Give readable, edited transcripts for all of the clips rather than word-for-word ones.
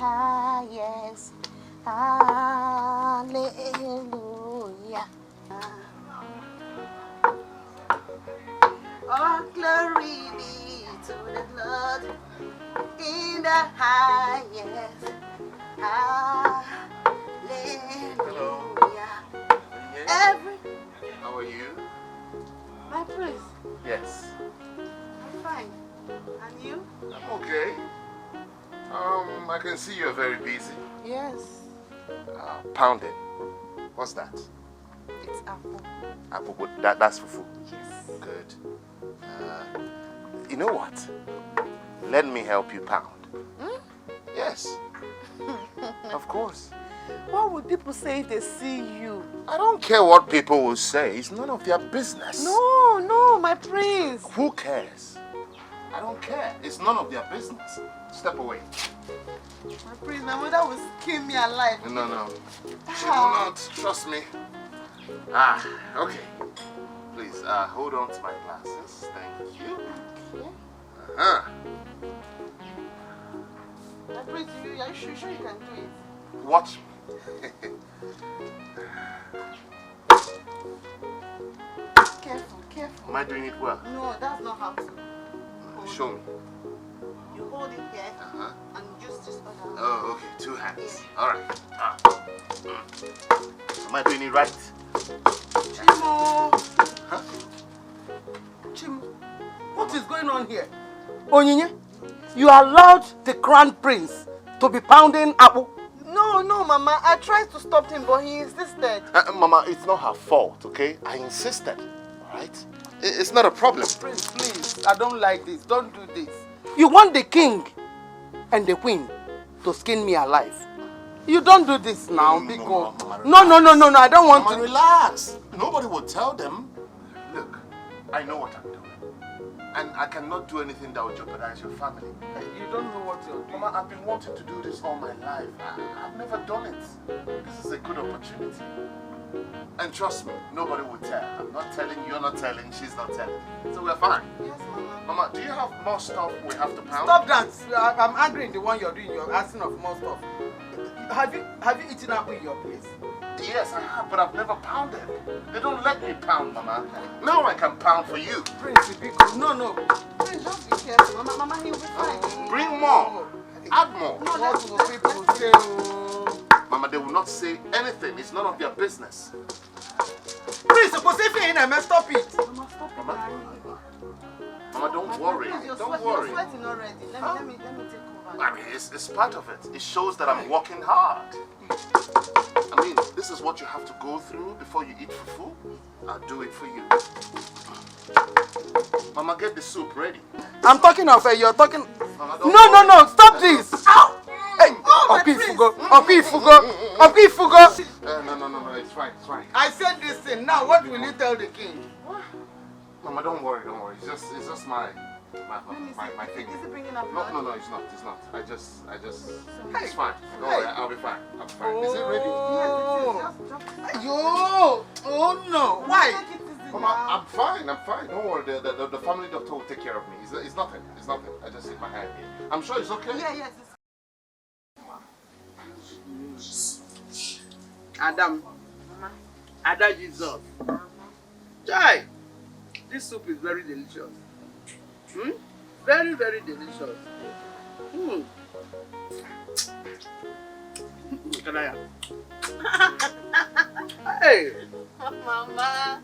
highest. Hallelujah. All glory be to the Lord in the highest. Hallelujah. Hello. How are you? My prince. Yes. I'm fine. And you? I'm okay. I can see you're very busy. Yes. Pounding. What's that? It's apple. Apple. That's fufu. Yes. Good. You know what? Let me help you pound. Hmm? Yes. Of course. What would people say if they see you? I don't care what people will say. It's none of their business. No, my prince. Who cares? I don't care. It's none of their business. Step away. My prince, my mother will skin me alive. No. She will not. Trust me. Okay. Please, hold on to my glasses. Thank you. Okay. My prince, are you sure you can do it? Watch me. Careful. Am I doing it well? No, that's not how to. Show me. You hold it here and use this other hand. Oh, okay. 2 hands. All right. Am I doing it right? Chimo! Huh? Chimo, what is going on here? Onyinye, you allowed the crown prince to be pounding apple? No, Mama. I tried to stop him, but he insisted. Mama, it's not her fault, okay? I insisted, all right? It's not a problem. Prince, please. I don't like this. Don't do this. You want the king and the queen to skin me alive. You don't do this now, because... No, I don't want to... Relax. Nobody will tell them. Look, I know what I'm doing. And I cannot do anything that will jeopardize your family. You don't know what you're doing. Mama, I've been wanting to do this all my life. I've never done it. This is a good opportunity. And trust me, nobody will tell. I'm not telling, you're not telling, she's not telling. So we're fine. Yes, Mama. Mama, do you have more stuff we have to pound? Stop that. I'm angry in the one you're doing. You're asking of more stuff. Have you eaten apple in your place? Yes, I have, but I've never pounded. They don't let me pound, Mama. Now I can pound for you. Prince, no. Prince, just be careful. Mama, he'll be fine. Bring more. Add more. No, what will people say? Mama, they will not say anything. It's none of their business. Prince, stop it. Mama, stop it. Mama, don't worry. Don't worry. You're sweating already. Let me take over. I mean, it's part of it. It shows that I'm working hard. I mean, this is what you have to go through before you eat fufu. I'll do it for you. Mama, get the soup ready. I'm talking of her. You're talking... Mama, No. Stop this. Ow! Hey, Opi Fugo. No. It's fine. I said this thing. Now, what will you tell the king? Mama, don't worry. It's just my thing. Is it bringing up? No, it's not. I just. It's fine. Don't worry, I'll be fine. Is it ready? Yes, oh no. Why? Mama, I'm fine. Don't worry. The family doctor will take care of me. It's nothing. I just hit my hand here. I'm sure it's okay. Yes. Adam. Ada Jesus. Chai. This soup is very delicious. Very, very delicious. Hey. Mama.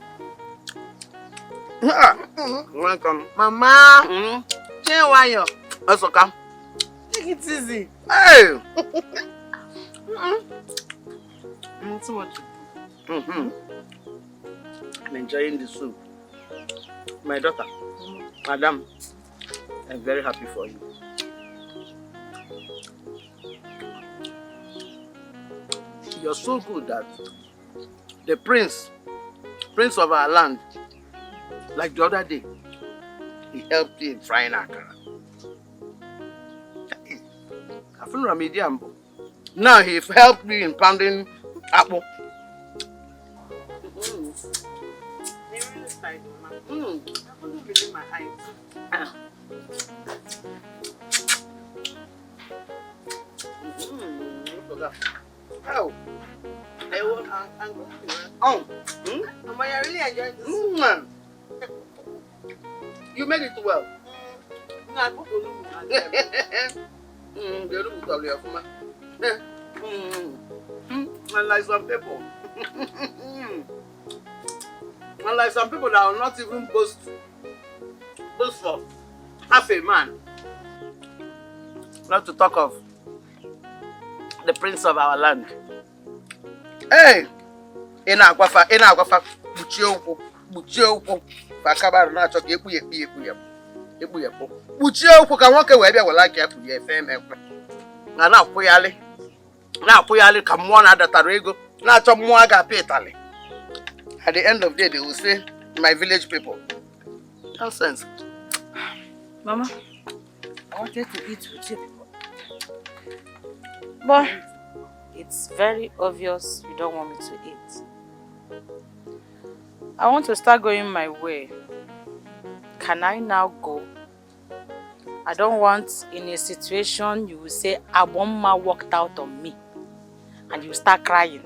Welcome. Mama. Chewayo. That's okay. Take it easy. Hey. So much. I'm enjoying the soup. My daughter, Madam, I'm very happy for you. You're so good that the prince of our land, like the other day, he helped you in frying akara. Now he helped me in pounding apple. I couldn't believe my eyes. Oh. Oh. Mama, I really enjoyed this. You made it well. I put Unlike some people. Unlike some people that are not even boastful. Half a man. Not to talk of the prince of our land. Hey! Ina agwafa, buchie ukwu. Fakabaru na achọ ka ekpu ya. Buchie ukwu ka nwoke wee bịa wela ka ekpu ya efe emekwe. Na-akwụyalị ka mmụọ na-adatara ego, na-achọ mmụọ a ga-apịa ịtalị. At the end of the day, they will say, my village people. Nonsense. Mama, I wanted to eat with you people. But it's very obvious you don't want me to eat. I want to start going my way. Can I now go? I don't want in a situation you will say Abomma walked out on me and you start crying.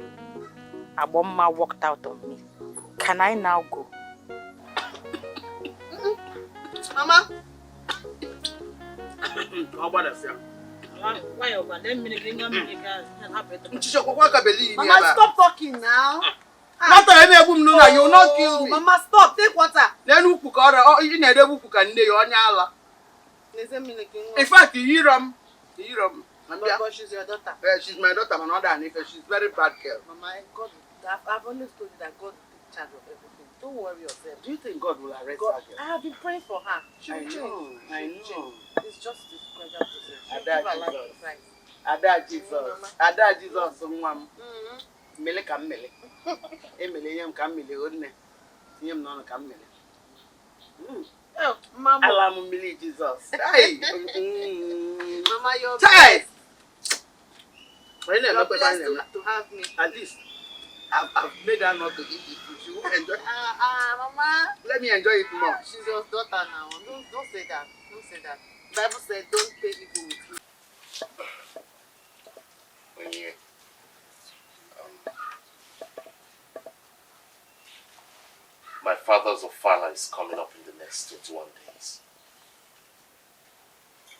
Abomma walked out on me. Can I now go? Mama. Mama, stop talking now. Not any of them know that you will not kill me. Mama, stop. Take water. Then who cook or you need a book and they on yala. In fact, you hear them. Because she's your daughter. She's my daughter, my mother, and she's very bad girl. Mama, God, I've always told you that God will take charge of everything. Don't worry yourself. Do you think God will arrest God, that girl? I have been praying for her. She will change. I know. It's just this gradual process. She'll Ada give her life Jesus. to Christ. Ada Jesus, someone. Mele kam mele. Emele yam kam mele odne. Yam no kam mele. Oh, Mama. Alamu mele Jesus. Hey. Mama, you're Hey. You're blessed to have me. At least I've made her not to eat it. She will enjoy it. Mama. Let me enjoy it more. She's your daughter now. Don't say that. Don't say that. Bible said don't pay evil with evil. My father's ofala is coming up in the next 21 days.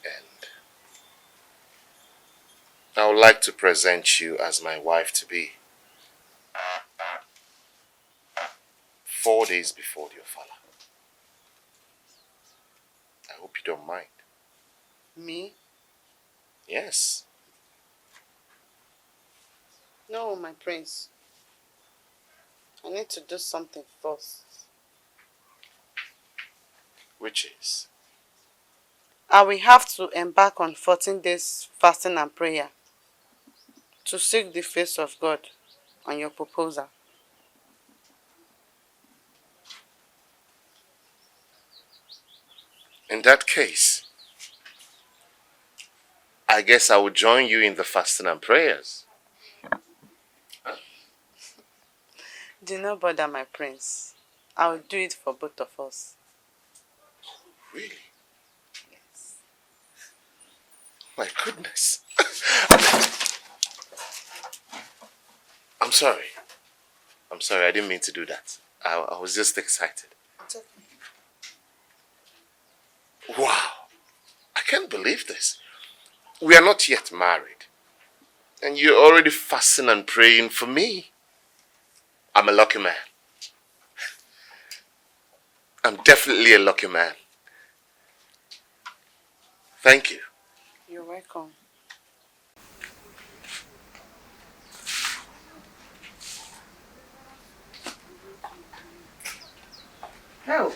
And I would like to present you as my wife-to-be 4 days before the ofala. I hope you don't mind. Me? Yes. No, my prince. I need to do something first. Which is? I will have to embark on 14 days fasting and prayer to seek the face of God on your proposal. In that case, I guess I will join you in the fasting and prayers. Do not bother, my prince. I will do it for both of us. Really? Yes. My goodness. I'm sorry. I didn't mean to do that. I was just excited. It's okay. Wow. I can't believe this. We are not yet married. And you're already fasting and praying for me. I'm a lucky man. I'm definitely a lucky man. Thank you. You're welcome. Hell.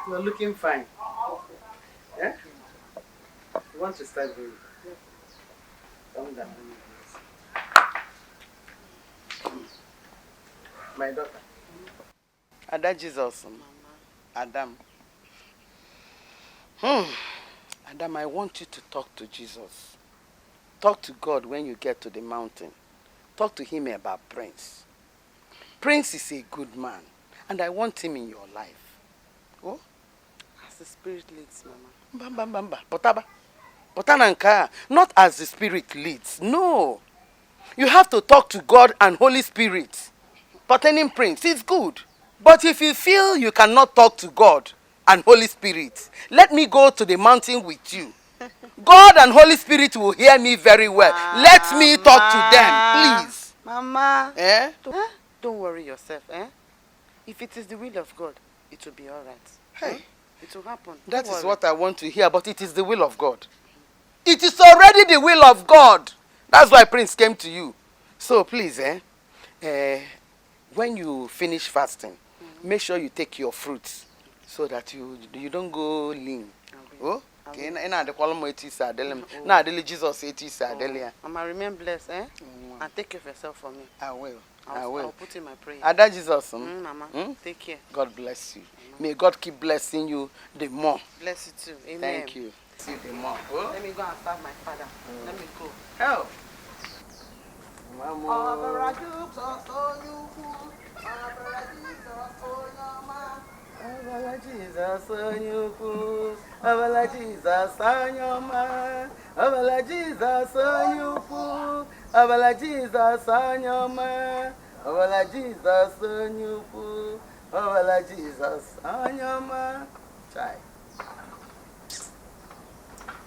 You're looking fine. Yeah? You want to start doing it? Calm down. My daughter. Ada Jesus. Adam. Adam, I want you to talk to Jesus. Talk to God when you get to the mountain. Talk to him about Prince. Prince is a good man, and I want him in your life. Oh? As the spirit leads, Mama. Bamba. Botana nka. Not as the spirit leads. No. You have to talk to God and Holy Spirit. Pertaining Prince, it's good. But if you feel you cannot talk to God and Holy Spirit, let me go to the mountain with you. God and Holy Spirit will hear me very well. Let me talk to them, please. Mama. Eh? Don't worry yourself, eh? If it is the will of God, it will be all right. Hey. It will happen. That Don't is worry. what I want to hear, but it is the will of God. It is already the will of God. That's why Prince came to you. So please, when you finish fasting, make sure you take your fruits so that you don't go lean. Oh? Okay, na de kwalo mo etisa adelem. Na adele Jesus etisa adele. Mama, remain blessed, eh? And take care of yourself for me. I will. I'll put in my prayer. Ada Jesus. Mama, take care. God bless you. May God keep blessing you the more. Bless you too. Amen. Thank you. See you the more. Oh? Let me go and serve my father. Let me go. Help. Abala Jesus onyukwu, Abala Jesus anyoma, Abala Jesus onyukwu, Abala Jesus anyoma, Abala Jesus onyukwu, Abala Jesus anyoma. Chai.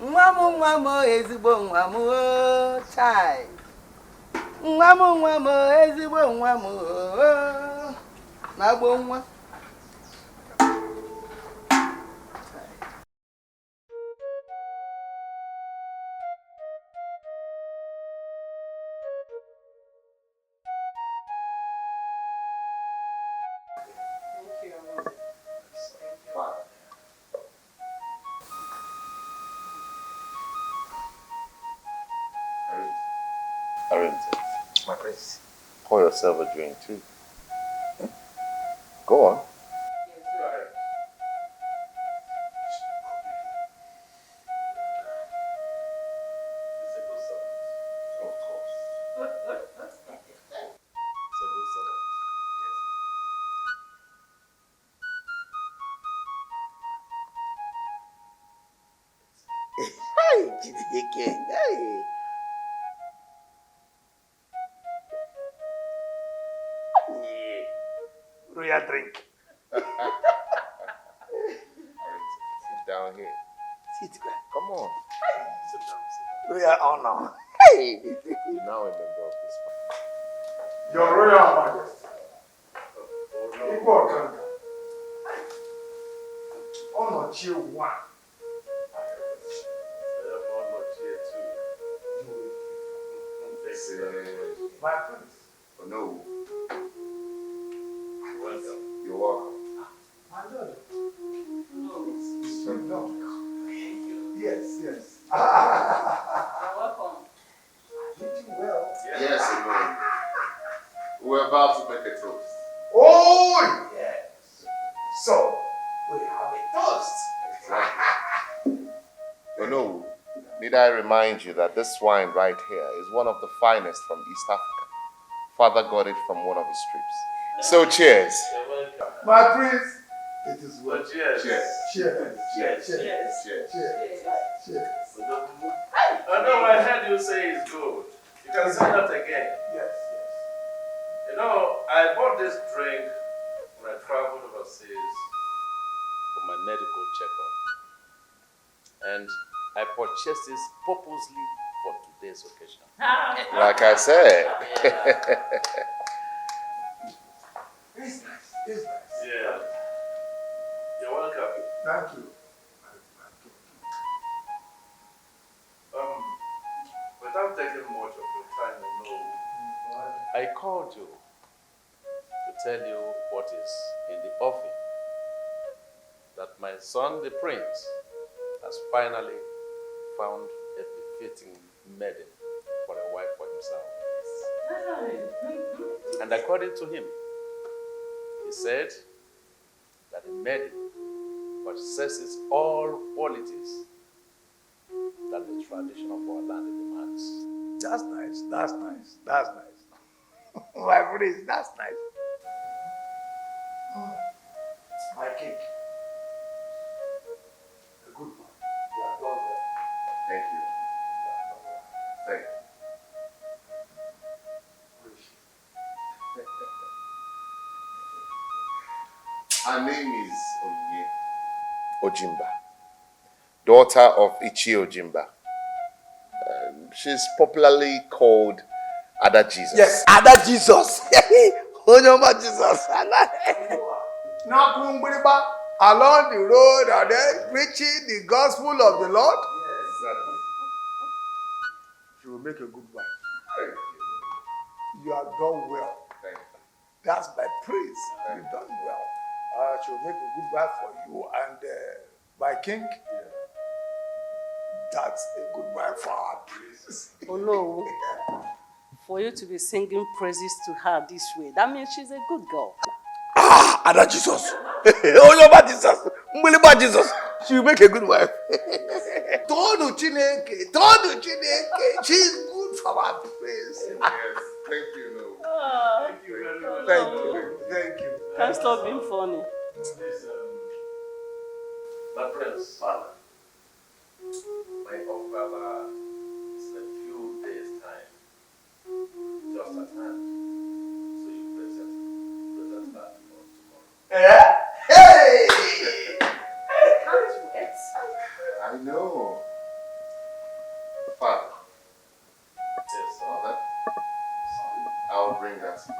Nwamu ezigbo nwamu chai. Nwamu ezigbo nwamu na-agbo nwa. My prince. Pour yourself a drink too. Go on. Dikeh. Hey. Royal drink. Sit down here. Sit back. Come on. Sit down. Royal honor. Hey. You now a member of this family. Your Royal Majesty. Important. Honor cheer one. My prince. Oh no. Welcome. You're welcome. My lord. No. Yes. You're welcome. You do well. Yes, Lord. We're about to make a toast. Oh, yes. So, we have a toast. Exactly. Oh no. Need I remind you that this wine right here is one of the finest from East Africa. Father got it from one of his trips. So cheers. My prince, it is well. Cheers. Cheers. I know I heard you say it's good. You can say that again. Yes. You know, I bought this drink when I traveled overseas for my medical checkup. And I purchased this purposely for today's occasion. Like I said. It's nice. Yeah. You're welcome. Thank you. Without taking much of your time, you know, I called you to tell you what is in the offing. That my son, the prince, has finally found a befitting maiden for a wife for himself. And according to him, he said that a maiden possesses all qualities that the tradition of our land demands. That's nice. My prince, that's nice. My cake. Thank you. Thank you. Her name is Onye Ojimba, daughter of Ichi Ojimba. She's popularly called Ada Jesus. Yes, Ada Jesus. Onyoma Jesus. Along the road, are they preaching the gospel of the Lord? Yes, exactly. She will make a good wife. Thank you. You have done well. Thank you. That's my praise. You've done well. She will make a good wife for you and my king. That's a good wife for our praise. Oh no. For you to be singing praises to her this way, that means she's a good girl. Ah, Ada Jesus. Onyoma Jesus. Mbulima Jesus. She will make a good wife. Todo Chineke. She's good for our praise. Yes, thank you, no. Thank you very much. Thank you. Can't stop being funny. My prince, father, my father is in a few days' time, just at hand. So you present her tomorrow. Yeah. Hey! I know. Father. Yes, Father. I'll bring that to you.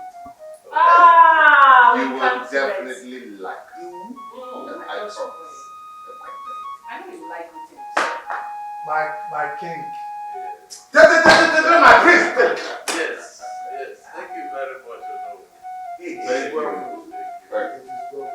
Ah, You will definitely like it. And I promise. I know you like it. My king. Yes. My priest. Yes. Thank you very much, Thank you. Thank you.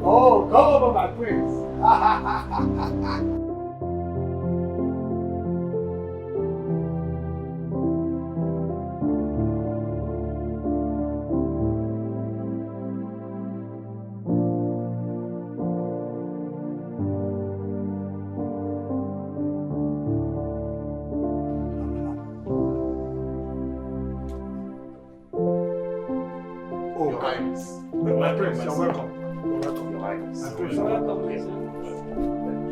Oh, come over, my prince. Your Highness. My prince, you're welcome. Your Highness. My prince, you're welcome.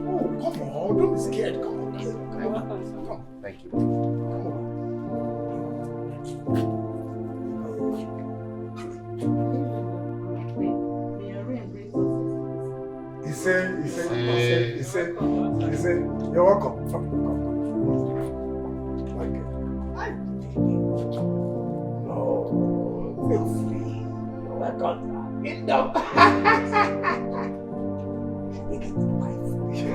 Oh, come on, don't be scared. Come on. Thank you. He said, you're welcome. Come. Like it. No, feel free. You're welcome. Kingdom. She'll make a good wife.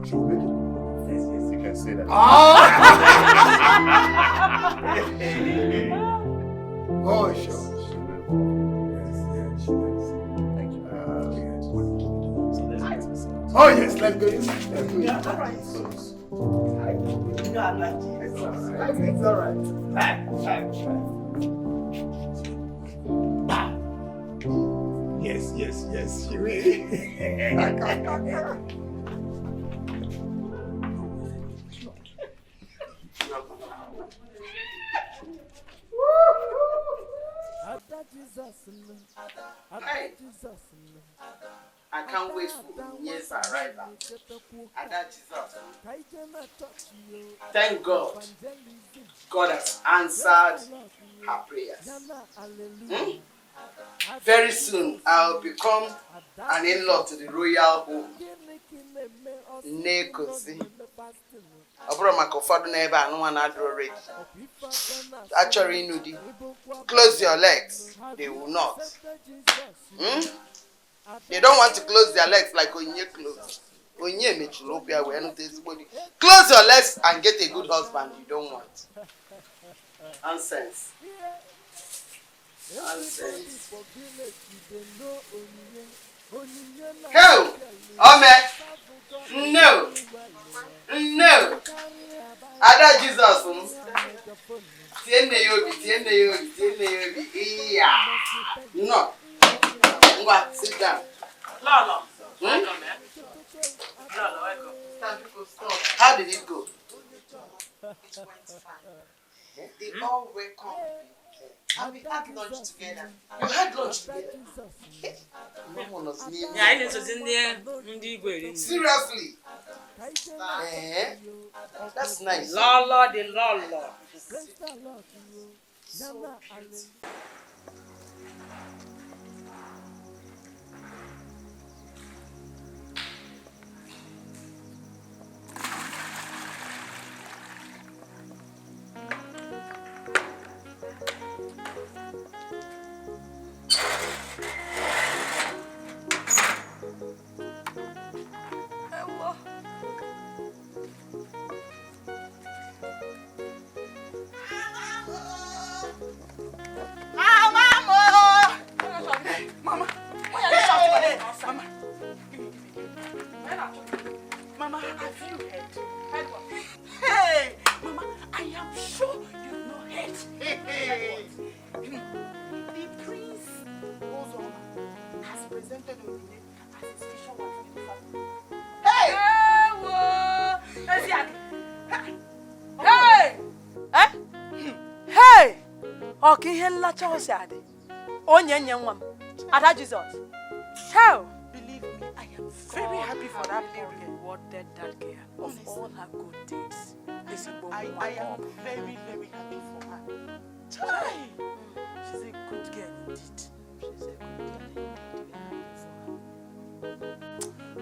She'll make a good wife. Yes, you can say that. Oh, sure. Yes, she will. Thank you. Oh, yes, let's go inside. Let's go inside. All right. It's all right. Yes, she will. Hey. I can't wait for years arrival. Ada Jesus. Thank God. God has answered her prayers. Very soon, I'll become an in-law to the royal home. Nekosi. Actually, Nudi, close your legs. They will not. They don't want to close their legs like Onye closed. Onye Mechulopia, we are not this body. Close your legs and get a good husband you don't want. Nonsense. Nonsense. Hell! Ome! No! No! Ada Jesus! Tiene yobi. Yeah! No! Sit down. Lolo. Welcome, man. Lolo, welcome. Stop. How did it go? It went fine. They all welcome me. And we had lunch together. You had lunch together? Yeah, I need to in there. Seriously? That's nice. Lolo, the Lolo. So beautiful. Mama, have you heard? Heard what? Hey! Mama, I am sure you've not heard. Hey! The prince Ozoma has presented Onine as his future wife in the family. Hey! Hey! Hey! Okay, he lacha osiade. Onye nwa. Ada Jesus. Hell! Believe me, I am very happy for that girl. Rewarded that girl of all her good deeds. I am very, very happy for her. Chai! She's a good girl indeed. She's a good girl indeed.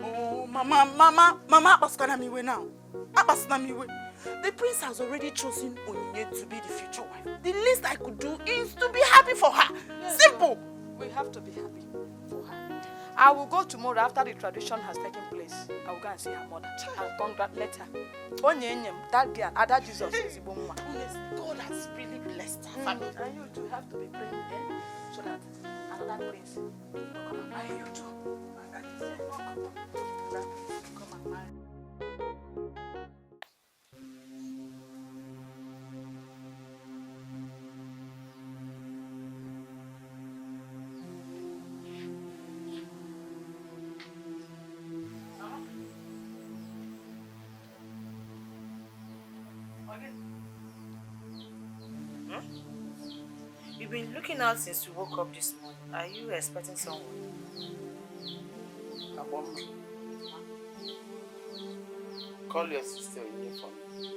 Oh, Mama, Abaskana miwe now. Abaskana miwe. The prince has already chosen Onine to be the future wife. The least I could do is to be happy for her. Yes, simple. We have to be happy for her. I will go tomorrow after the tradition has taken place. I will go and see her mother and congratulate her. That girl, Ada Jesus, is Ibomwa. Honestly, God has really blessed her family. And you too have to be praying, so that another prince will come and marry you too. And that is it. That prince will come and marry. You've been looking out since you woke up this morning. Are you expecting someone? Call your sister in for me.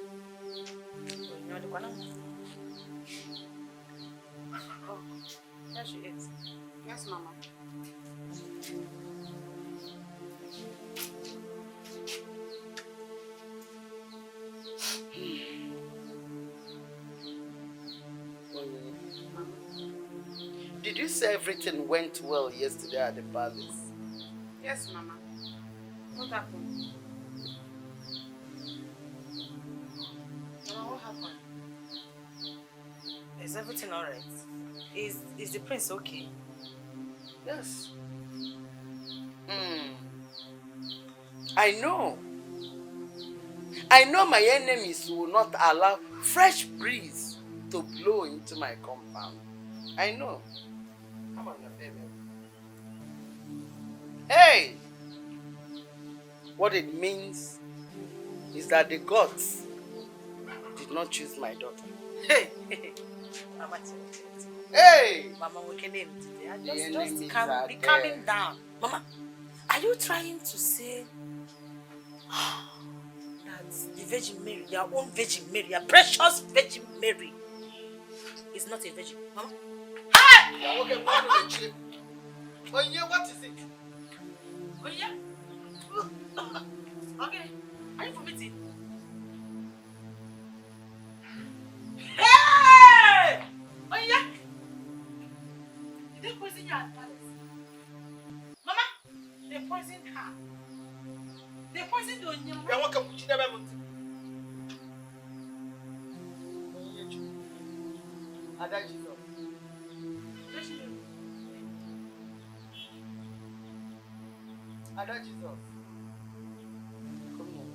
Oh, there she is. Yes, Mama. Did you say everything went well yesterday at the palace? Yes, Mama. What happened? Mama, what happened? Is everything alright? Is the prince okay? Yes. I know my enemies will not allow fresh breeze to blow into my compound. I know. Come on, baby. Hey! What it means is that the gods did not choose my daughter. Hey! Mama, Hey! Mama, we can name today. The enemies Be are calming there. down. Mama, are you trying to say that the Virgin Mary, your own Virgin Mary, your precious Virgin Mary, is not a virgin? Mama? Hey! Okay, what is it? Okay, are you vomiting? Hey! Did they poison you at palace? Mama, they poisoned her. They poisoned Onyema. Ada Jesus. Ada Jesus. Come here.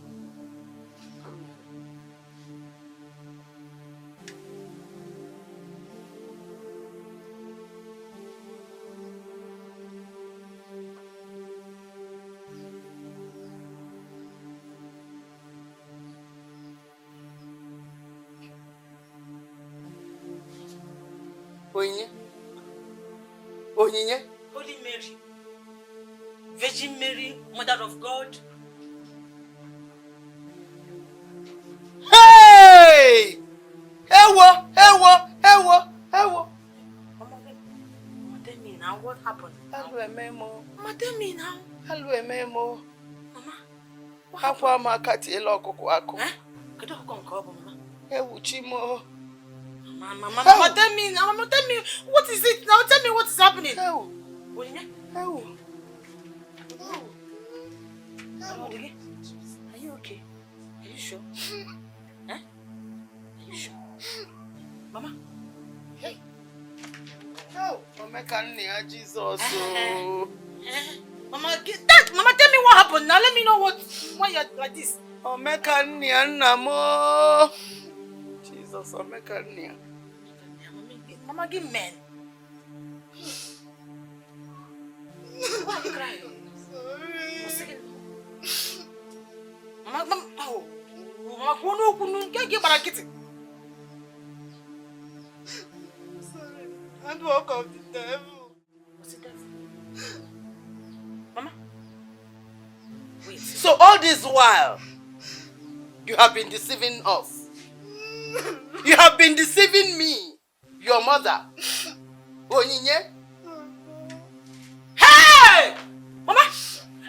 Come here. Onyinye? Holy Mary, Virgin Mary, Mother of God. Hey! Ewo! Mama, tell me now what happened? Mama, Tell me now. Mama. Mama, what Akwa happened? makati elo ọkụkụ akụ. Kedu ọkụkọ nke ọ bụ, Mama? Ewu chimo. Mama, tell me now. Mama, tell me what is it now? Tell me what is happening. Ewu. Onyinye? Ewu. Mama, Dikeh, are you okay? Are you sure? Are you sure? Mama? Hey. Omeka nne ya Jesus. Mama, Mama, tell me what happened now. Let me know why you're like this. Omeka nne ya nna mo. Jesus, Omeka nne ya. Mama, give men. Why are you crying? Sorry. Mama, oh. Mama, get barakiti. Sorry, and walk of the devil. What's the devil? Mama? Wait. So all this while, you have been deceiving us. You have been deceiving me, your mother. Onyinye? Hey! Mama,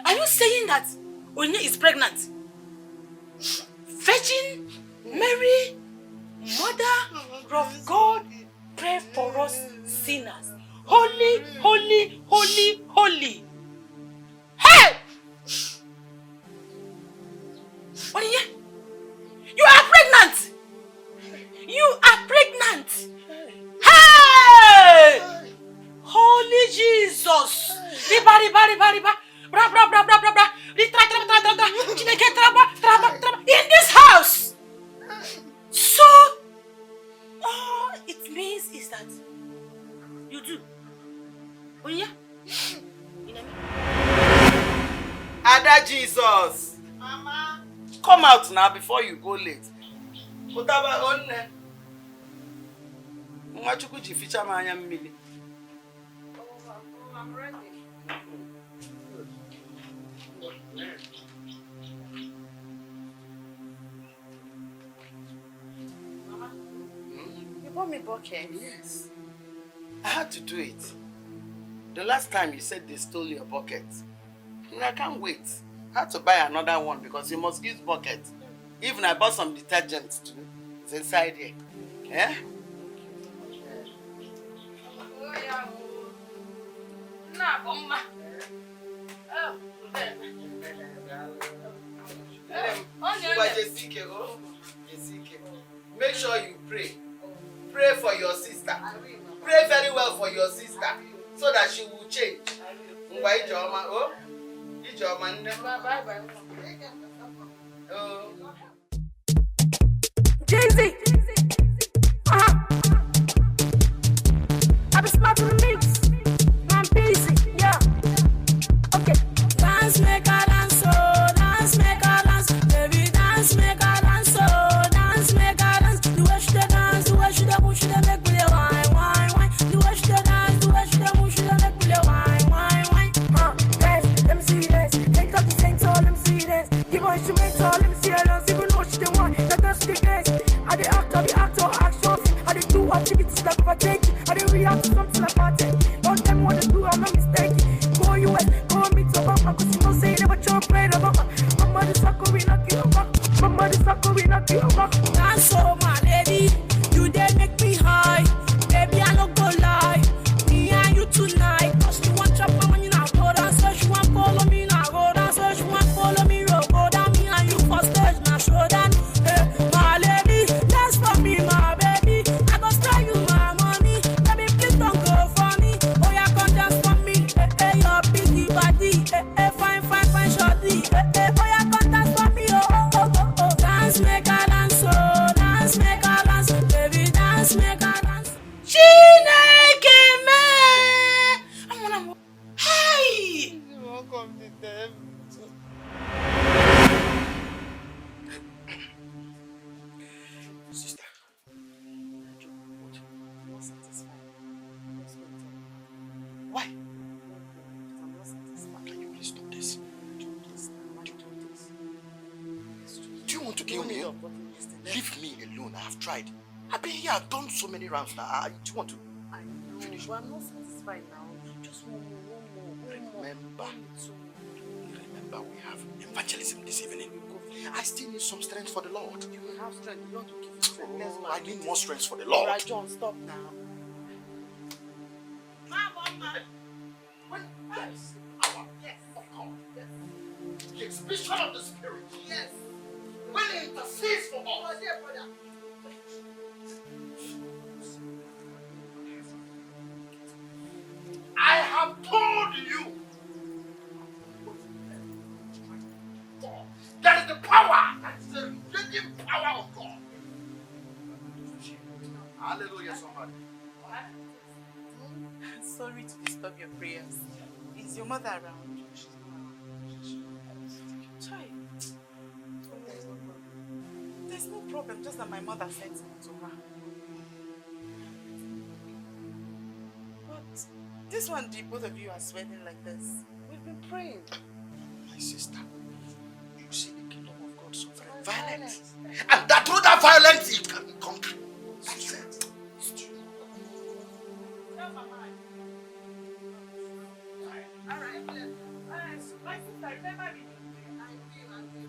are you saying that Onyinye is pregnant? Virgin Mary, Mother of God, pray for us sinners. Holy, holy, holy, holy. Hey! Onyinye, you are pregnant. You are pregnant. Hey! Holy Jesus. Riba. Bra. In this house. So, all it means is that you do. Onyinye? Ada Jesus. Mama. Come out now before you go late. Utaba onne. Nwachukwu ji ficha m anya mmiri. I'm ready. Mama, you bought me bucket. Yes. I had to do it. The last time you said they stole your bucket. I can't wait. I had to buy another one because you must use bucket. Even I bought some detergent too. It's inside here. Yeah? Make sure you pray. Pray for your sister. Pray very well for your sister so that she will change. Bye bye. Jay-Z. I be smart to the mix. I'm busy, yeah. Okay. Dance, make a dance, oh. Dance, make a dance. Baby, dance, make a dance, oh. Dance, make a dance. The way she dance, the way she move, she make me wine. The way she dance, the way she move, she make me wine. Dance, let me see you dance. Take up the same toe, let me see you sucker, we knock you back. Somebody sucker, we knock you back. Dance so my lady, you dey make me high. Baby, I no go lie. Me and you tonight. Cause you want chop my money now, go down. So she want follow me now, go down. So she want follow me, go down. Me and you for stage now, show down. Hey, my lady, dance for me, my baby. I go spray you my money. Baby, please don't go for me. Oh yeah, come dance for me. Hey, hey, your biggie body. Hey, hey, fine, fine, fine, shorty. Hey, hey, oh yeah, come dance for me. Oh, oh, oh, oh, oh. Dance, make a dance, oh, dance, make a dance. Baby, dance, make a dance. Chineke me! Hey! Sister. Why? Can you please stop this? Do you want to kill me? Leave me alone. I have tried. I've been here. I've done so many rounds now. Do you want to finish? I'm not satisfied now. Just one more. Remember, we have evangelism this evening. I still need some strength for the Lord. You will have strength. The Lord will give you strength. Let's go. I need more strength for the Lord. Alright, John, stop now. Mama. Yes. Yes. Of God. Yes. The expression of the Spirit. Yes. When He intercedes for us. Brother. I have told you. That is the power. That is the redeeming power of God. Hallelujah, somebody. Sorry to disturb your prayers. Is your mother around? Child. There's no problem, just that my mother sent me to her. But this one, both of you are sweating like this. We've been praying. My sister, you see the kingdom of God suffering violence. And that through that violence it can be conquered. That's it.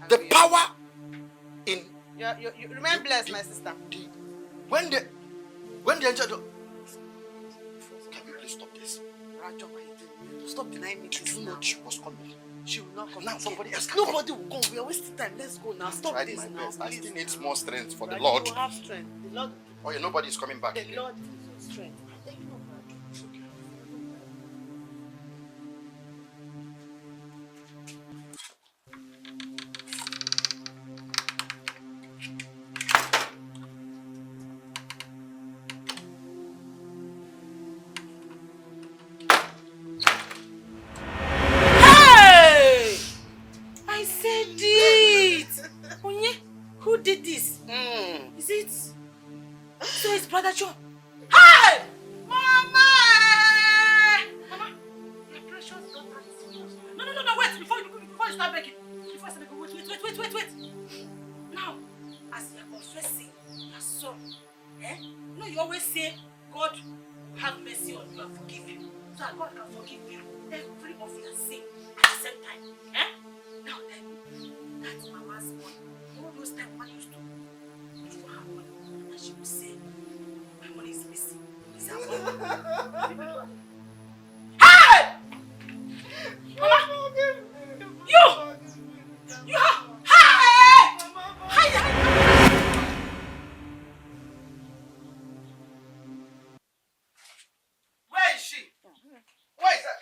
The power in You remain blessed, my sister. when the angel can you please stop this? Stop denying me. Do you know she was coming? She will not come. Now somebody else can Nobody will come. We are wasting time. Let's go now. Stop tried this my now. best. I Please still need now. more strength for the Right, Lord. You will have strength. The Lord, Oh yeah, nobody is coming back the again. Lord is your strength. Thank you, Lord. It's okay. Hey! I said it! Onye, who did this? Is it? So it's Brother John. Hey! Mama! Mama, your precious daughter is serious. No, wait, before you start begging. Before I start begging, wait. Now, as you're confessing your son, no, you always say, God have mercy on you and forgive you. So that God can forgive you every of your sin at the same time. Now tell me, that's Mama's money. All those times Mama used to look for her money, and she would say, my money is missing. Is her money? Hey! Mama! You! Hey! Where is she? Where is that?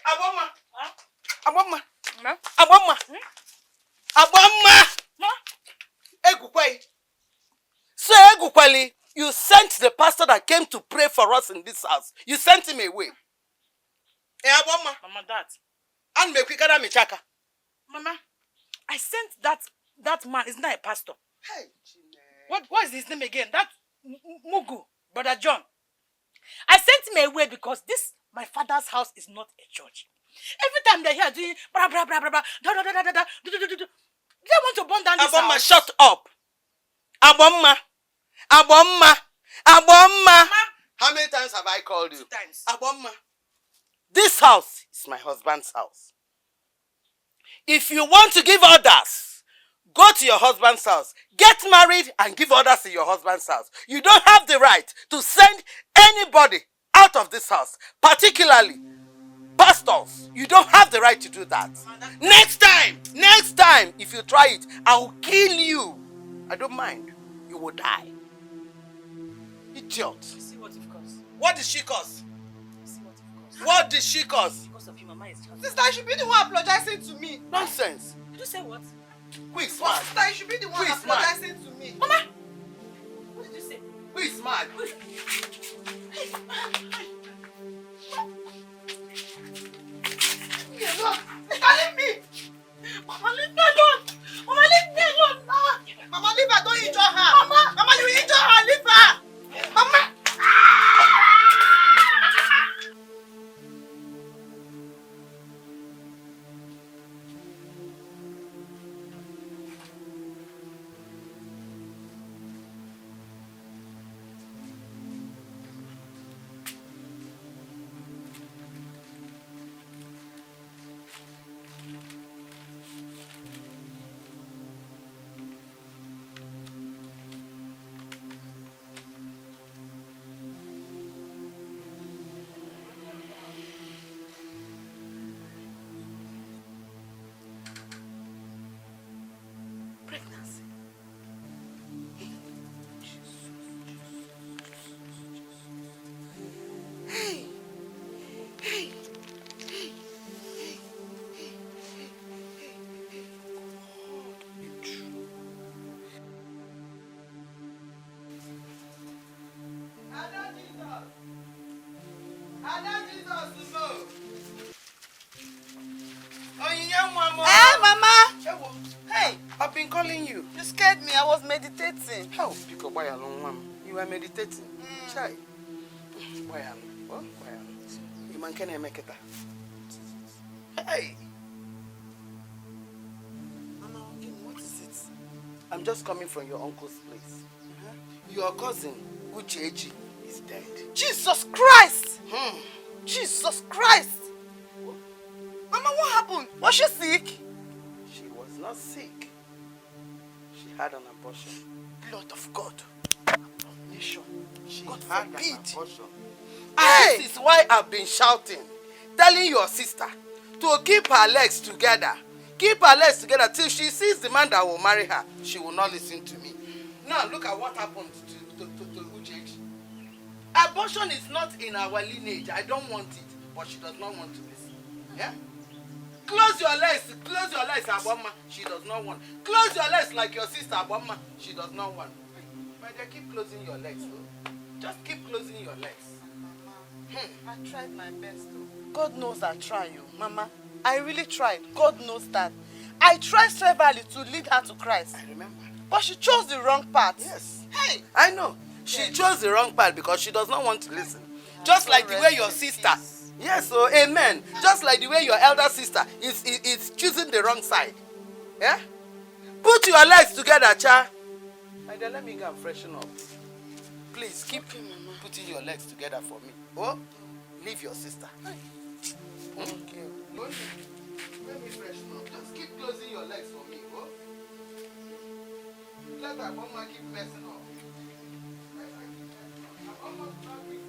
Aboma. Egukwai. So Egukwali, you sent the pastor that came to pray for us in this house. You sent him away. Aboma. Mama, that. And me kwikara michaka. Mama, I sent that man. Isn't that a pastor? Hey. What is his name again? That Mugu, Brother John. I sent him away because my father's house is not a church. Every time they're here doing blah blah blah blah blah, they want to burn down this Aboma, house. shut up. Aboma. How many times have I called you? 2 times. Aboma. This house is my husband's house. If you want to give orders, Go to your husband's house, get married and give orders in your husband's house. You don't have the right to send anybody out of this house, particularly pastors. You don't have the right to do that. Next time, if you try it, I will kill you. I don't mind. You will die. Idiot. You see what you've caused? What did she cause? You see what you've caused? What did she cause? Because of you, Mama is shouting. Sister, you should be the one apologizing to me. Nonsense. Did you say what? Who is Well, mad? sister, you should be the one Who is mad? apologizing to me. Mama! What did you say? Who is mad? Leave me! Mama, leave me alone! Mama, leave me alone! Mama, leave her, don't injure her! Mama, you injure her, leave her! Mama! Pregnancy. Hey. Hey, Mama! Hey, I've been calling you. You scared me. I was meditating. How? Pick up Mom. You were meditating. Chai. Why What? You man can make it. Hey. Mama, what is it? I'm just coming from your uncle's place. Your cousin, Uchechi, is dead. Jesus Christ! Jesus Christ! Mama, what happened? Was she sick? She was not sick. She had an abortion. Blood of God. Abomination. She God had forbid. an abortion. Hey! This is why I've been shouting, telling your sister to keep her legs together. Keep her legs together till she sees the man that will marry her. She will not listen to me. Now look at what happened to Uchechi. Abortion is not in our lineage. I don't want it, but she does not want to listen. Yeah? Close your legs, Aboma. She does not want. Close your legs like your sister Aboma. She does not want. But they keep closing your legs, though. Just keep closing your legs. I tried my best, though. God knows I tried, you, Mama. I really tried. God knows that. I tried severally to lead her to Christ. I remember. But she chose the wrong path. Yes. Hey! I know. She chose the wrong path because she does not want to listen. Just like the way your sister. Yes, so amen. Just like the way your elder sister is choosing the wrong side. Yeah? Put your legs together, cha. And then let me go and freshen up. Please keep putting your legs together for me. Oh, leave your sister. Okay. Let me freshen up. Just keep closing your legs for me. Oh. Let that mama keep messing up. I'm almost not with you.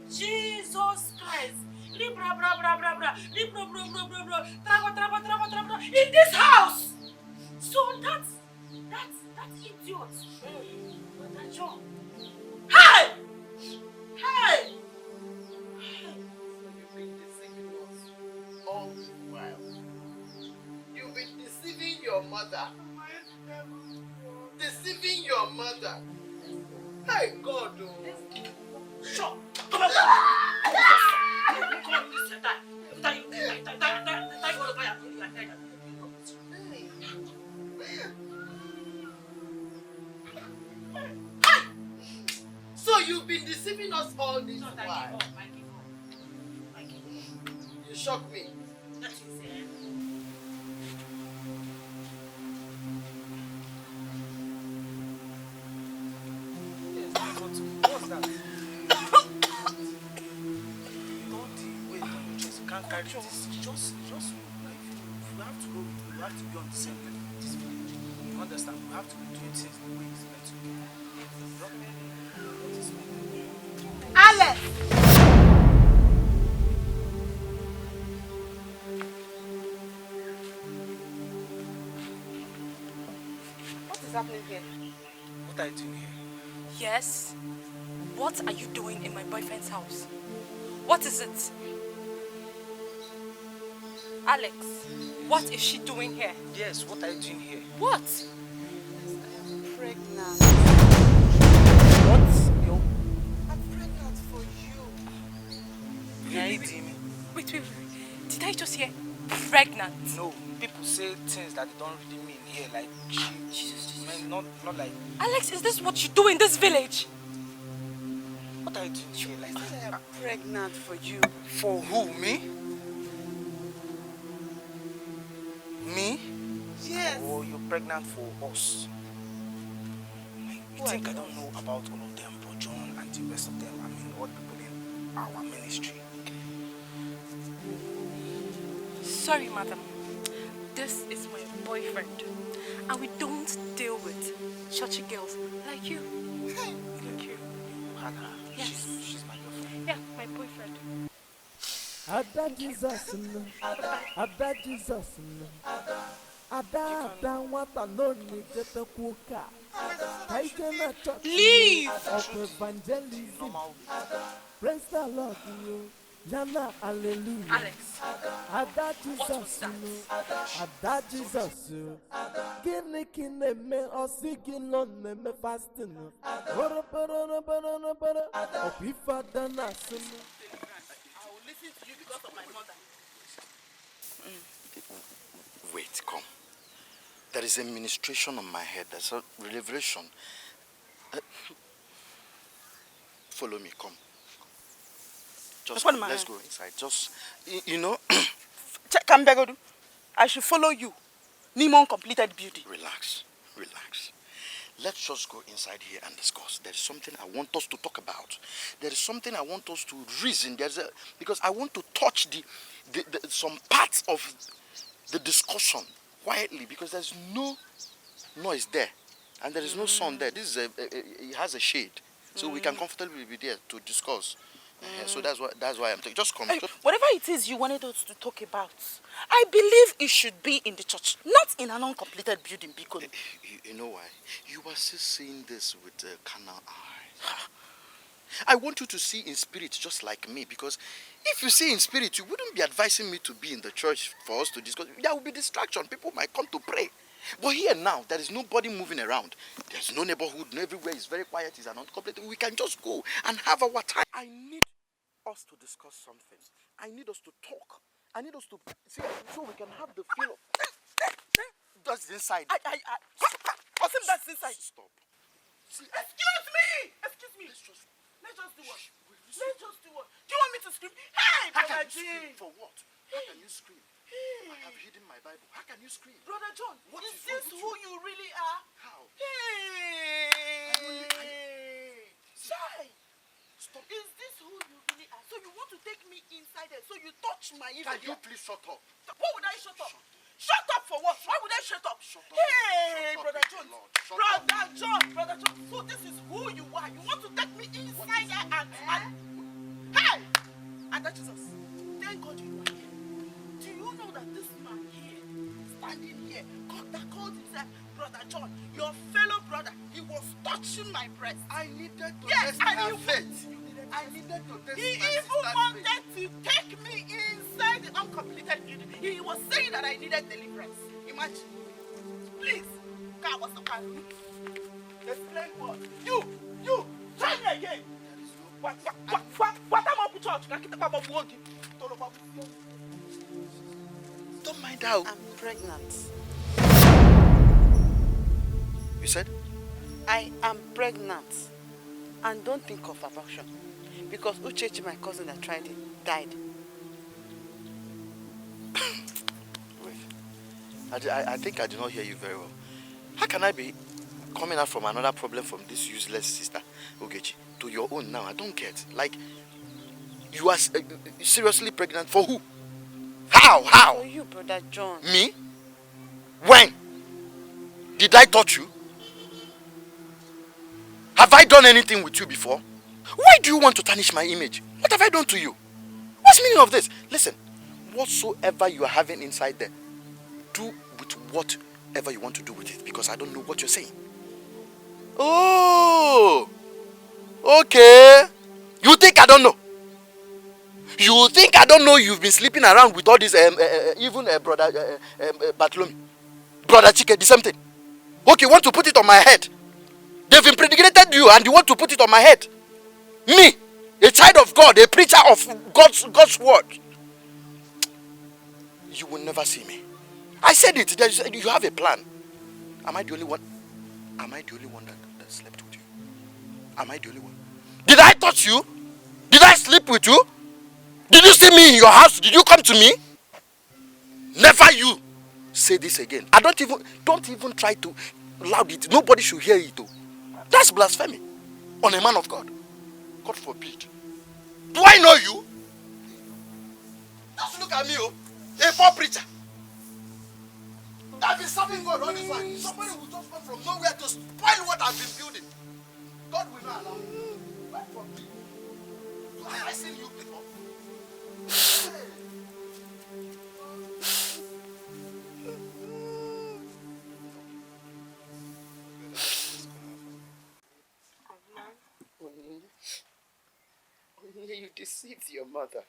Jesus Christ. In this house. So that's idiot. That John. Hey! Hey! So you've been deceiving us all the while. You've been deceiving your mother. Deceiving your mother. Hey, God, oh. Shut. So you've been deceiving all this while. You shock me. What's that? Wait, just can't carry this. Just like we have to go. We have to be on the same level. This village. You understand? We have to be doing things the way it's meant to be. Alex! What is happening here? What are you doing here? Yes? What are you doing in my boyfriend's house? What is it? Alex, what is she doing here? Yes, what are you doing here? What? Pregnant. What? Yo. I'm pregnant for you. Really, Timmy? Wait. Did I just hear pregnant? No, people say things that they don't really mean here, like Jesus. Not like. Alex, is this what you do in this village? What are you doing here? Like, I'm pregnant for you. for who? Me? Me? Yes. Or you're pregnant for us? You think I don't know about all of them, but John and the rest of them, I mean, all people in our ministry. Sorry, madam. This is my boyfriend. And we don't deal with churchy girls like you. Like you, Hannah. Yes. She's my girlfriend. Yeah, my boyfriend. Ada Jesus no, Ada Jesus no, Ada nwata no ni kete kuka. Kaike na church. Leave. Of evangelism. Praise the Lord you. Yana hallelujah. Alex. Ada Jesus no, Ada Jesus no. Gini kine me osigi no me fasting no. Boro. Opifa dana sunu. Wait, come. There is a ministration on my head. There's a revelation. Follow me, come. Just let's go inside. Just, you know. Kambegodu, I should follow you. Nimon completed beauty. Relax. Let's just go inside here and discuss. There is something I want us to talk about. There is something I want us to reason. Because I want to touch some parts of the discussion quietly, because there's no noise there and there is no sun there. This is it has a shade, so we can comfortably be there to discuss. So that's why I'm taking. Just come. Whatever it is you wanted us to talk about, I believe it should be in the church, not in an uncompleted building. Because you know why? You are still seeing this with carnal eyes. I want you to see in spirit just like me, because if you see in spirit, you wouldn't be advising me to be in the church for us to discuss. There will be distraction. People might come to pray. But here now, there is nobody moving around. There's no neighborhood. Everywhere is very quiet. It's an uncompleted. We can just go and have our time. I need us to discuss something. I need us to talk. I need us to see, so we can have the feel of that's inside. That's inside. Stop. See, Excuse me. Let's just do what? Do you want me to scream? Hey, how can Brother you G. scream? For what? How can you scream? I have hidden my Bible. How can you scream? Brother John, What is is this wrong with who you? you really are? How? Hey! Chai! Stop. Is this who you really are? So you want to take me inside there? So you touch my Can inside? you please shut up? What would I shut up? Shut up for what? Why would I shut up? Shut up. Hey, Shut up, Brother John. Lord. Shut up. Brother John. So this is who you are. You want to take me inside there and hey! And that Jesus. Thank God you are here. Do you know that this man here, standing here, that called himself Brother John, your fellow brother, he was touching my breast. I needed to Yes, test and her he faith. I needed to test He my even sister's wanted faith. to take me inside the uncompleted building. He was saying that I needed deliverance. Imagine. Please. God, what's the plan? Explain what? You, try me again. What am I church? Don't mind how. I'm pregnant. You said? I am pregnant. And don't think of abortion. because Uchechi, my cousin that tried it, died. Wait. I think I did not hear you very well. How can I be coming out from another problem from this useless sister, Ogechi, to your own now? I don't get. Like, you are seriously pregnant for who? How? For you, Brother John. Me? When? Did I touch you? Have I done anything with you before? Why do you want to tarnish my image? What have I done to you? What's the meaning of this? Listen, whatsoever you are having inside there, do with whatever you want to do with it, because I don't know what you're saying. Oh, okay. You think I don't know? You think I don't know you've been sleeping around with all this, even brother Bartholomew, brother Chike, the same thing. Okay, you want to put it on my head. They've impregnated you and you want to put it on my head. Me, a child of God, a preacher of God's word. You will never see me. I said it. You have a plan. Am I the only one? Am I the only one that slept with you? Am I the only one? Did I touch you? Did I sleep with you? Did you see me in your house? Did you come to me? Never you say this again. Don't even try to loud it. Nobody should hear it though. That's blasphemy on a man of God. God forbid. Do I know you? Just look at me, oh, a poor preacher. I've been serving God all this while. Somebody will just come from nowhere to spoil what I've been building. God will not allow me. God forbid. Have I seen you before? You deceived your mother.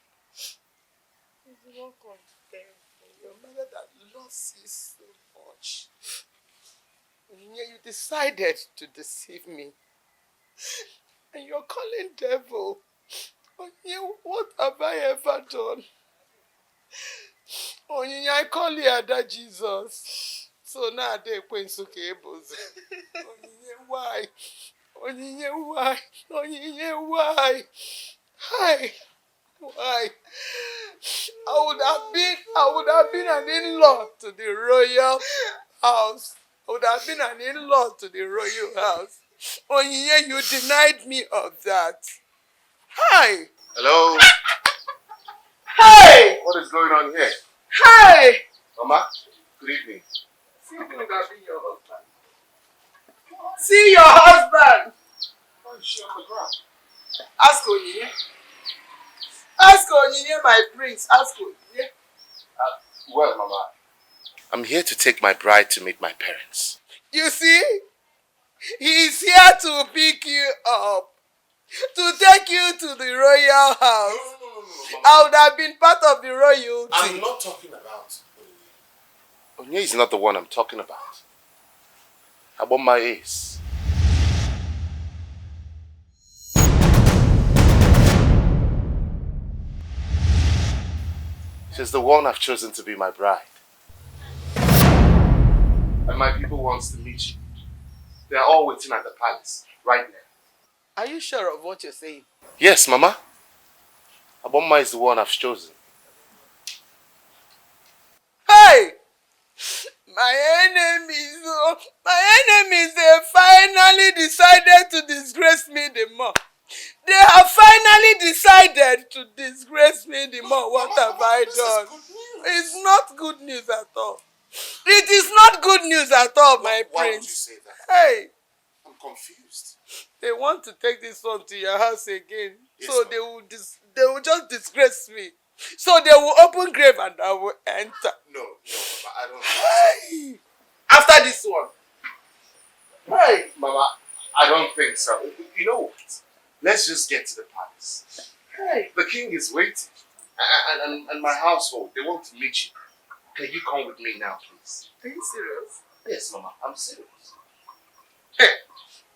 Your mother that loves you so much. You decided to deceive me. And you're calling devil. What have I ever done? I call you Ada Jesus. So now they point to cables. Why? Why? Hi. Why? I would have been an in-law to the royal house. I would have been an in-law to the royal house. You denied me of that. Hi. Hello? Hi. What is going on here? Hi. Mama, good evening. See who that be your husband. See your husband. Why is she on the ground? Ask Onyinye. Ask Onyinye, my prince. Ask Onyinye. Well, Mama, I'm here to take my bride to meet my parents. You see? He's here to pick you up. To take you to the royal house. No, I would have been part of the royalty. I'm not talking about Onye. Onye is not the one I'm talking about. About my ace. She's the one I've chosen to be my bride. And my people wants to meet you. They are all waiting at the palace, right now. Are you sure of what you're saying? Yes, Mama. Aboma is the one I've chosen. Hey! My enemies, they finally decided to disgrace me the more. They have finally decided to disgrace me the more. What have I done? It's not good news at all. It is not good news at all, my prince. Why would you say that? Hey! I'm confused. They want to take this one to your house again. Yes, so ma'am. they will just disgrace me. So they will open grave and I will enter. No, Mama, I don't. Hey! After this one. Hey! Mama, I don't think so. You know what? Let's just get to the palace. Hey! The king is waiting. And my household, they want to meet you. Can you come with me now, please? Are you serious? Yes, Mama, I'm serious. Hey!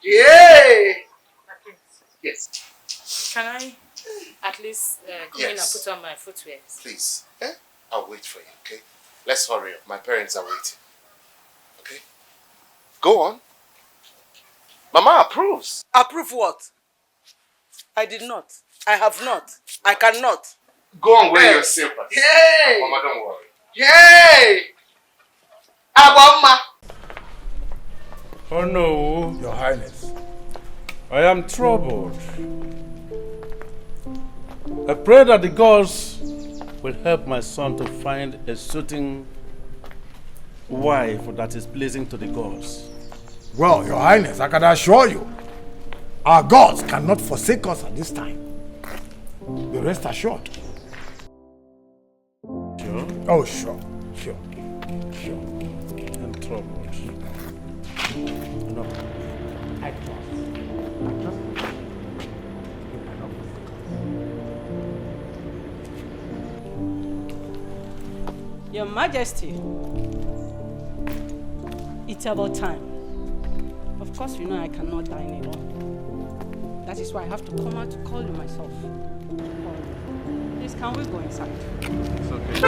Yay! Yes. Can I at least come in and put on my footwear? Please. I'll wait for you, okay? Let's hurry up. My parents are waiting. Okay? Go on. Mama approves. Approve what? I did not. I have not. I cannot. Go and wear your slippers. Hey! Mama, don't worry. Hey! Aboma! Oh no, Your Highness. I am troubled. I pray that the gods will help my son to find a suiting wife that is pleasing to the gods. Well, Your Highness, I can assure you, our gods cannot forsake us at this time. Be rest assured. Sure? Oh, sure. I'm troubled. No. I trust. Your Majesty, it's about time. Of course, you know I cannot dine alone. That is why I have to come out to call you myself. Please, can we go inside? It's okay.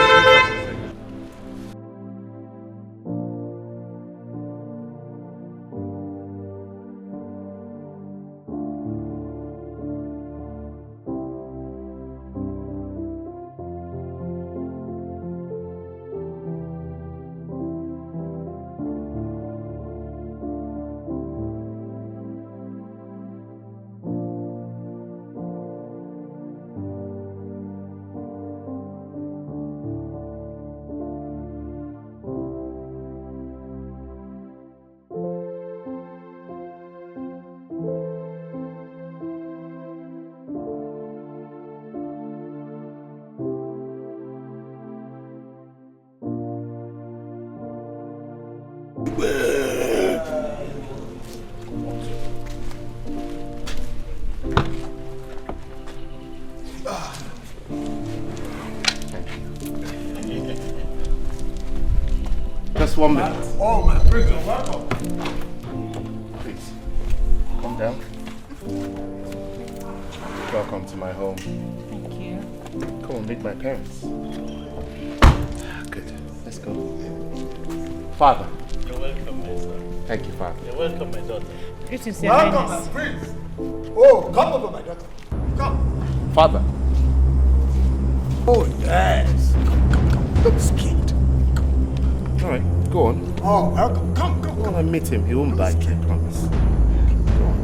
Just 1 minute. Oh, my prince, you're welcome. Please, calm down. Welcome to my home. Thank you. Come on, meet my parents. Good. Let's go. Father. You're welcome, my son. Thank you, Father. You're welcome, my daughter. Greetings, Your Welcome, Highness. my prince. Oh, come over, my daughter. Come. Father. Oh, yes. Come. Don't be scared. All right, go on. Oh, welcome. Come. Go on and meet him. He won't bite you, I promise. Go on.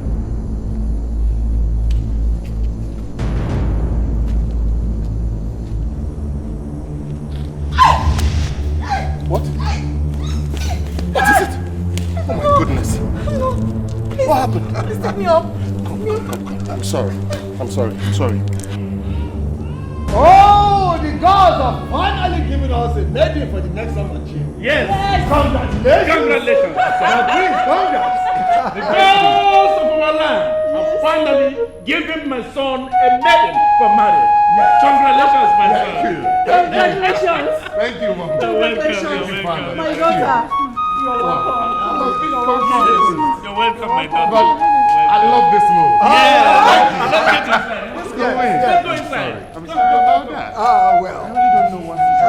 What? What is it? Oh my goodness. What happened? Please take me up. Come. I'm sorry. I'm sorry. Oh, the gods are finally giving us a lady for the next summer chief. Yes! Congratulations. Congratulations! My prince, congrats. The gods of our land have finally given my son a maiden for marriage. Yes. Congratulations, my son. Congratulations. Thank you, Mom. You're welcome. My daughter. You're welcome. You're welcome, my daughter. But I love this move. Let's go inside. Let's go inside. I'm sorry about that. Well. I really don't know what to do.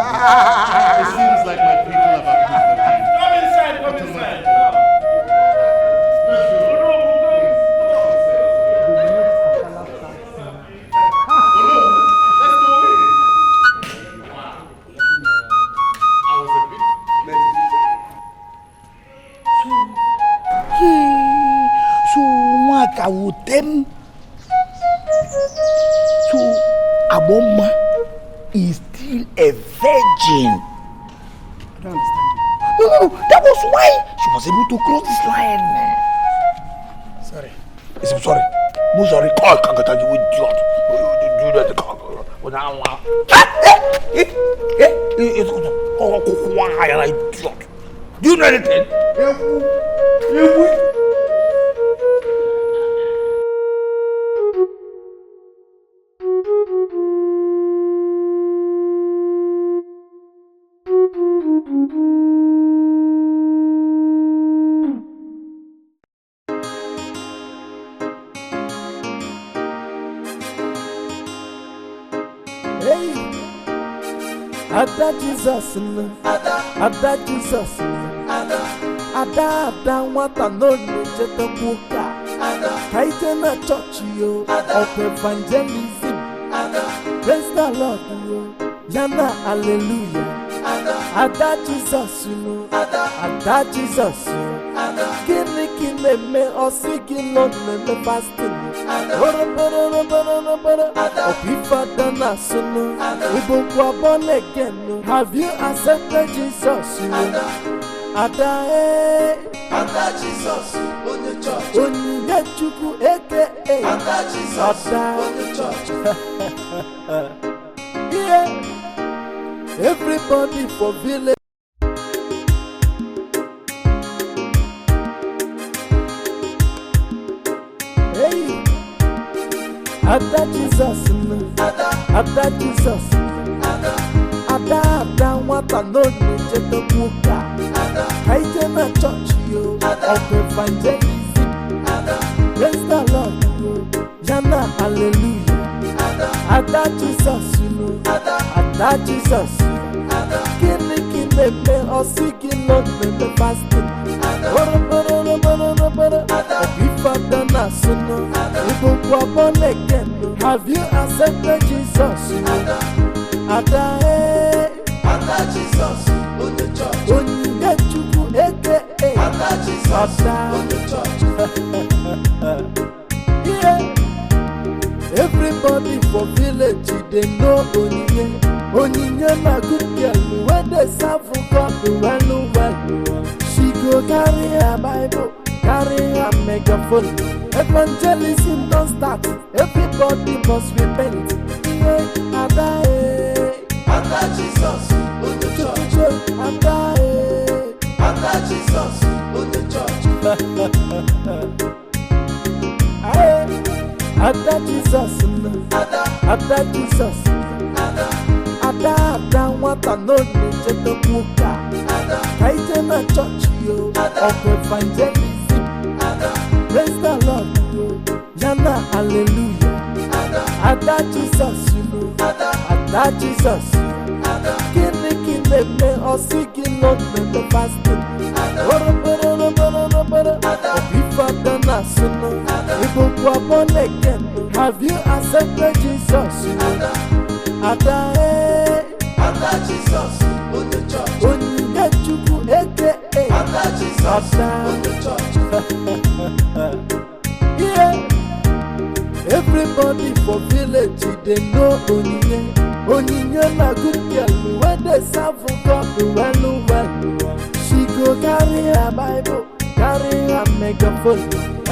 It seems like my people have approved the deal. Come inside. So Mwaka Wutem. So Aboma is still a virgin. I don't understand you. No. That was why she was able to cross this line. Sorry. I'm sorry. I'm sorry. You idiot. Do that. Do you know anything? Hey, Ada Jesus, Ada Jesus, Ada nwata no na-echeta nwoke a ka ije na chọọchị yo ọkwa evangelism Praise the Lord, Yana, hallelujah. Ada Jesus, you know. Ada Jesus, you know. Kini me osigi no me fasting. Opifa dana sunu. Ibu kwa born again. Have you accepted Jesus, you know? Ada Ada Jesus, on the church. Onye Chukwu aka Ada Jesus, on the church. Yeah. Everybody for village. Hey, Ada Jesus, Ada Jesus, Ada wata no ni jeto kuka. Kaite na church yo, of evangelism. Praise the Lord yo, Yana hallelujah. Ada Jesus, you know. Ada Jesus. Kini me osigi no me fasting. Opifa dana sunu. Ibu kwa born again. Have you accepted Jesus, you know? Ada Ada Jesus, on the church. Onye Chukwu aka Ada Jesus, on the church. Yeah. Everybody for village, they know Onyinye. Onyinye na good girl, when they serve for God, well. She go carry her Bible, carry her megaphone. Evangelism don't start, everybody must repent. Yeah, Ada Jesus, on the church. Ada Jesus, on the church. Ada Jesus, Ada Jesus, Ada wata no ni jeto kuka. Kaite na church yo, of evangelism. Praise the Lord yo, Yana hallelujah. Ada Jesus, you know. Ada Jesus, kini me osigi no me fasting. Opifa dana sunu. Ibu kwa born again. Have you accepted Jesus, you know? Ada Jesus, on the church. Onye Chukwu aka Ada Jesus, on the church. Yeah. Everybody for village, they know Onyinye. Onyinye na good girl, when they serve for God, well. She go carry her Bible, carry her megaphone.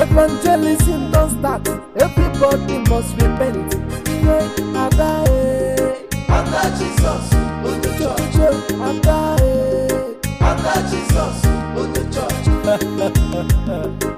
Evangelism don't start, everybody must repent. Yeah, Ada Jesus, on the church. Ada Jesus, on the church.